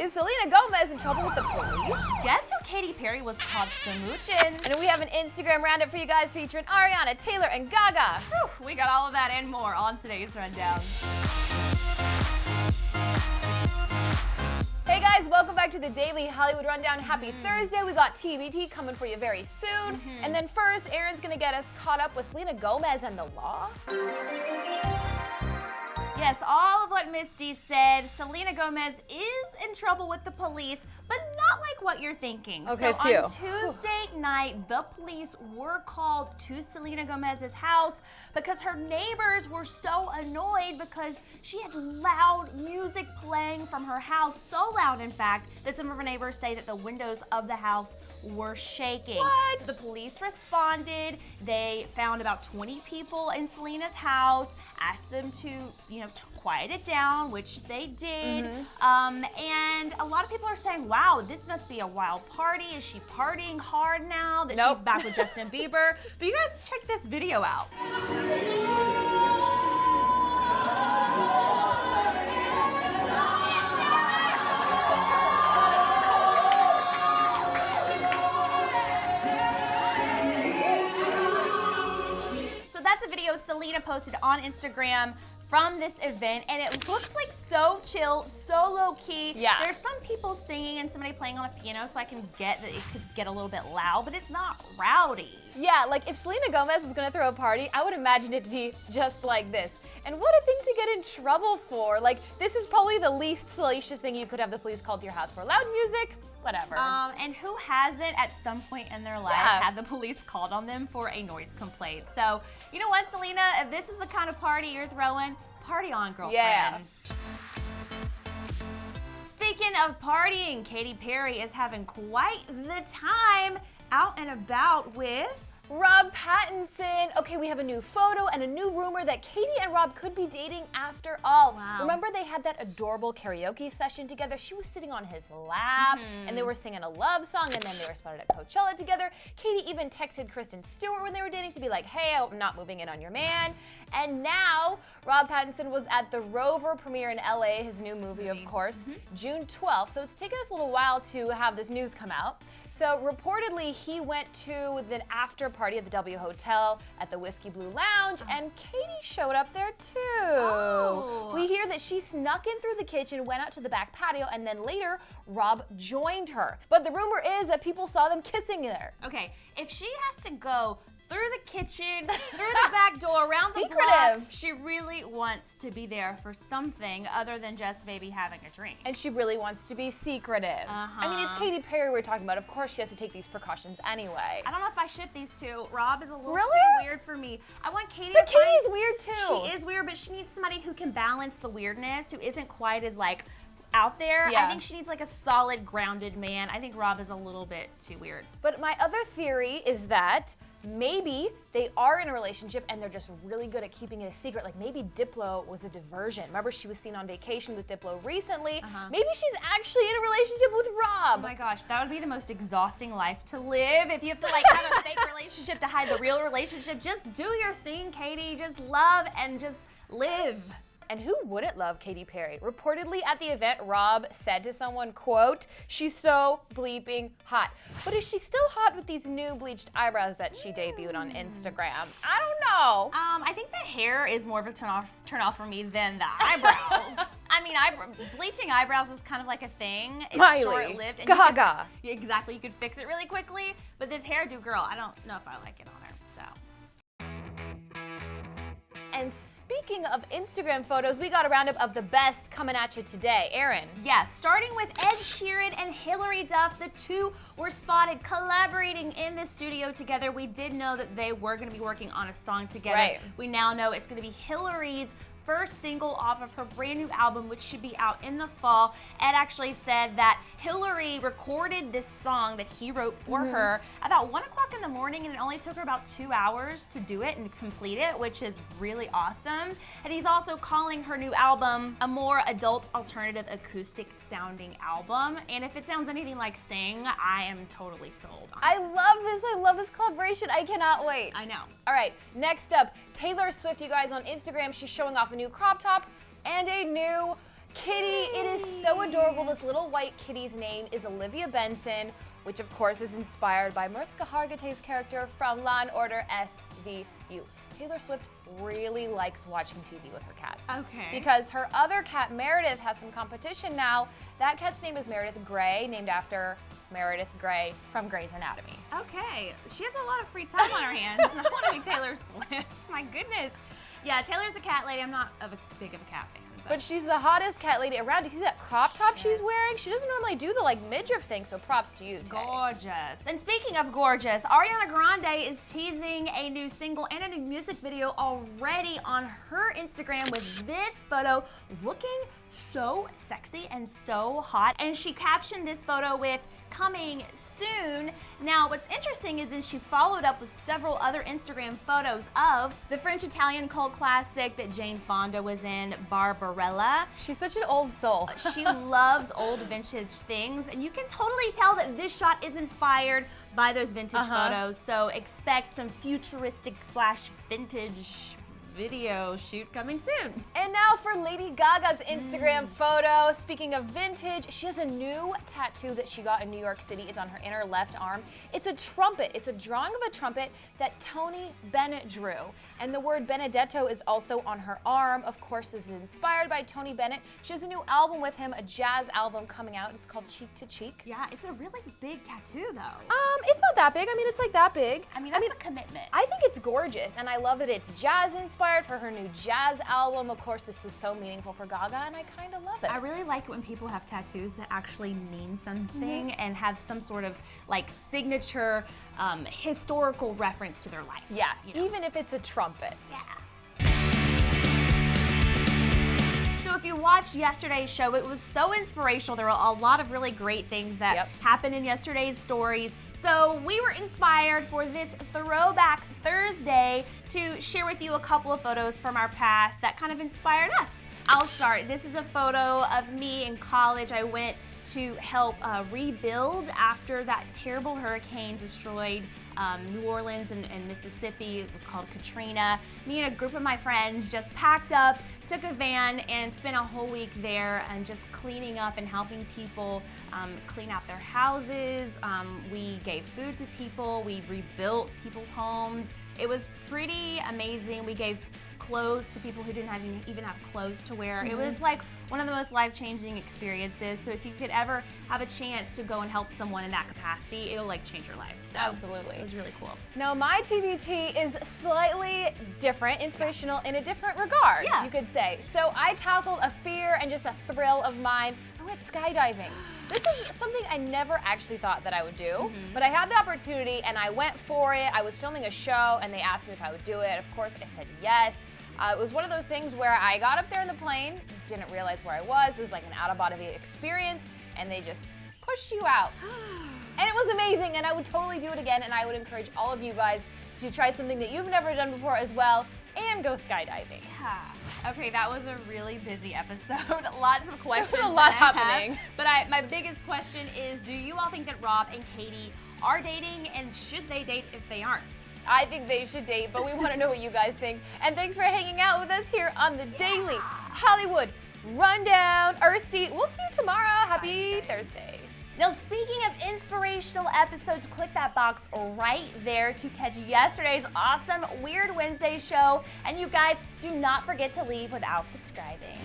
Is Selena Gomez in trouble with the police? Guess who Katy Perry was caught smoochin'? And we have an Instagram roundup for you guys featuring Ariana, Taylor, and Gaga. Whew, we got all of that and more on today's Rundown. Hey guys, welcome back to the Daily Hollywood Rundown. Happy Thursday. We got TBT coming for you very soon. And then first, Aaron's gonna get us caught up with Selena Gomez and the law. Yes, all of what Misty said. Selena Gomez is in trouble with the police, but not like what you're thinking. Okay, so on Tuesday night, the police were called to Selena Gomez's house because her neighbors were so annoyed because she had loud music playing from her house, so loud in fact that some of her neighbors say that the windows of the house were shaking. What? So the police responded. They found about 20 people in Selena's house, asked them to, to quiet it down, which they did. And a lot of people are saying, wow, this must be a wild party. Is she partying hard now that she's back with Justin Bieber? But you guys check this video out. That's a video Selena posted on Instagram from this event, and it looks like so chill, so low-key. Yeah. There's some people singing and somebody playing on the piano, so I can get that it could get a little bit loud, but it's not rowdy. Yeah, like if Selena Gomez is gonna throw a party, I would imagine it to be just like this. And what a thing to get in trouble for. Like, this is probably the least salacious thing you could have the police called to your house for. Loud music, whatever. And who hasn't at some point in their life had the police called on them for a noise complaint? So, you know what, Selena? If this is the kind of party you're throwing, party on, girlfriend. Yeah. Speaking of partying, Katy Perry is having quite the time out and about with Rob Pattinson. Okay, we have a new photo and a new rumor that Katy and Rob could be dating after all. Wow. Remember they had that adorable karaoke session together? She was sitting on his lap and they were singing a love song, and then they were spotted at Coachella together. Katy even texted Kristen Stewart when they were dating to be like, hey, I'm not moving in on your man. And now Rob Pattinson was at the Rover premiere in LA, his new movie, of course, June 12th. So it's taken us a little while to have this news come out. So reportedly, he went to the after party at the W Hotel at the Whiskey Blue Lounge, and Katy showed up there too. Oh. We hear that she snuck in through the kitchen, went out to the back patio, and then later, Rob joined her. But the rumor is that people saw them kissing there. Okay, if she has to go through the kitchen, through the back door, around the block, Secretive. she really wants to be there for something other than just maybe having a drink. And she really wants to be secretive. I mean, it's Katy Perry we're talking about. Of course, she has to take these precautions anyway. I don't know if I ship these two. Rob is a little Really? too weird for me. I want Katy But to find- Katy's weird too. She is weird, but she needs somebody who can balance the weirdness, who isn't quite as out there. Yeah. I think she needs a solid, grounded man. I think Rob is a little bit too weird. But my other theory is that maybe they are in a relationship and they're just really good at keeping it a secret. Like maybe Diplo was a diversion. Remember, she was seen on vacation with Diplo recently. Maybe she's actually in a relationship with Rob. Oh my gosh, that would be the most exhausting life to live. If you have to have a fake relationship to hide the real relationship, just do your thing, Katy. Just love and just live. And who wouldn't love Katy Perry? Reportedly at the event, Rob said to someone, quote, she's so bleeping hot. But is she still hot with these new bleached eyebrows that she debuted on Instagram? I don't know. I think the hair is more of a turn off for me than the eyebrows. I mean, bleaching eyebrows is kind of like a thing. It's Miley, short-lived. And Gaga. Exactly, you could fix it really quickly. But this hairdo, girl, I don't know if I like it on her, so. And speaking of Instagram photos, we got a roundup of the best coming at you today. Aaron. Yes, starting with Ed Sheeran and Hilary Duff. The two were spotted collaborating in the studio together. We did know that they were going to be working on a song together. Right. We now know it's going to be Hilary's first single off of her brand new album, which should be out in the fall. Ed actually said that Hilary recorded this song that he wrote for her about 1 o'clock in the morning, and it only took her about 2 hours to do it and complete it, which is really awesome. And he's also calling her new album a more adult alternative acoustic sounding album. And if it sounds anything like Sing, I am totally sold on I this. love this. I love this collaboration. I cannot wait. I know. All right, next up, Taylor Swift, you guys, on Instagram. She's showing off a new crop top and a new Kitty, it is so adorable. This little white kitty's name is Olivia Benson, which of course is inspired by Mariska Hargitay's character from Law & Order SVU. Taylor Swift really likes watching TV with her cats. Okay. Because her other cat, Meredith, has some competition now. That cat's name is Meredith Grey, named after Meredith Grey from Grey's Anatomy. Okay, she has a lot of free time on her hands. I want to be Taylor Swift. My goodness. Yeah, Taylor's a cat lady. I'm not big of a cat fan. But she's the hottest cat lady around. Do you see that crop top she's wearing? She doesn't normally do the midriff thing, so props to you today. Gorgeous. And speaking of gorgeous, Ariana Grande is teasing a new single and a new music video already on her Instagram with this photo looking so sexy and so hot. And she captioned this photo with "coming soon." Now, what's interesting is she followed up with several other Instagram photos of the French-Italian cult classic that Jane Fonda was in, Barbarella. She's such an old soul. She loves old vintage things, and you can totally tell that this shot is inspired by those vintage photos, so expect some futuristic / vintage video shoot coming soon. And now for Lady Gaga's Instagram photo. Speaking of vintage, she has a new tattoo that she got in New York City. It's on her inner left arm. It's a trumpet. It's a drawing of a trumpet that Tony Bennett drew. And the word Benedetto is also on her arm. Of course, this is inspired by Tony Bennett. She has a new album with him, a jazz album coming out. It's called Cheek to Cheek. Yeah, it's a really big tattoo though. It's not that big. I mean, it's like that big. I mean, that's a commitment. I think it's gorgeous, and I love that it's jazz inspired for her new jazz album. Of course, this is so meaningful for Gaga, and I kind of love it. I really like it when people have tattoos that actually mean something and have some sort of signature historical reference to their life. Yeah, you know? even if it's a trumpet. Yeah. So if you watched yesterday's show, it was so inspirational. There were a lot of really great things that happened in yesterday's stories. So we were inspired for this Throwback Thursday to share with you a couple of photos from our past that kind of inspired us. I'll start. This is a photo of me in college. I went to help rebuild after that terrible hurricane destroyed New Orleans and Mississippi. It was called Katrina. Me and a group of my friends just packed up, took a van, and spent a whole week there and just cleaning up and helping people clean out their houses. We gave food to people. We rebuilt people's homes. It was pretty amazing. We gave clothes to people who didn't even have clothes to wear. It was like one of the most life-changing experiences. So if you could ever have a chance to go and help someone in that capacity, it'll change your life. So absolutely. It was really cool. Now my TBT is slightly different, inspirational in a different regard, you could say. So I tackled a fear and just a thrill of mine. I went skydiving. This is something I never actually thought that I would do, but I had the opportunity and I went for it. I was filming a show and they asked me if I would do it. Of course, I said yes. It was one of those things where I got up there in the plane, didn't realize where I was. It was like an out-of-body experience, and they just pushed you out. And it was amazing, and I would totally do it again, and I would encourage all of you guys to try something that you've never done before as well, and go skydiving. Yeah. Okay, that was a really busy episode. Lots of questions. There's a lot happening. But my biggest question is, do you all think that Rob and Katy are dating, and should they date if they aren't? I think they should date, but we want to know what you guys think. And thanks for hanging out with us here on the Daily Hollywood Rundown. We'll see you tomorrow. Happy Thursday. Now, speaking of inspirational episodes, click that box right there to catch yesterday's awesome Weird Wednesday show. And you guys, do not forget to leave without subscribing.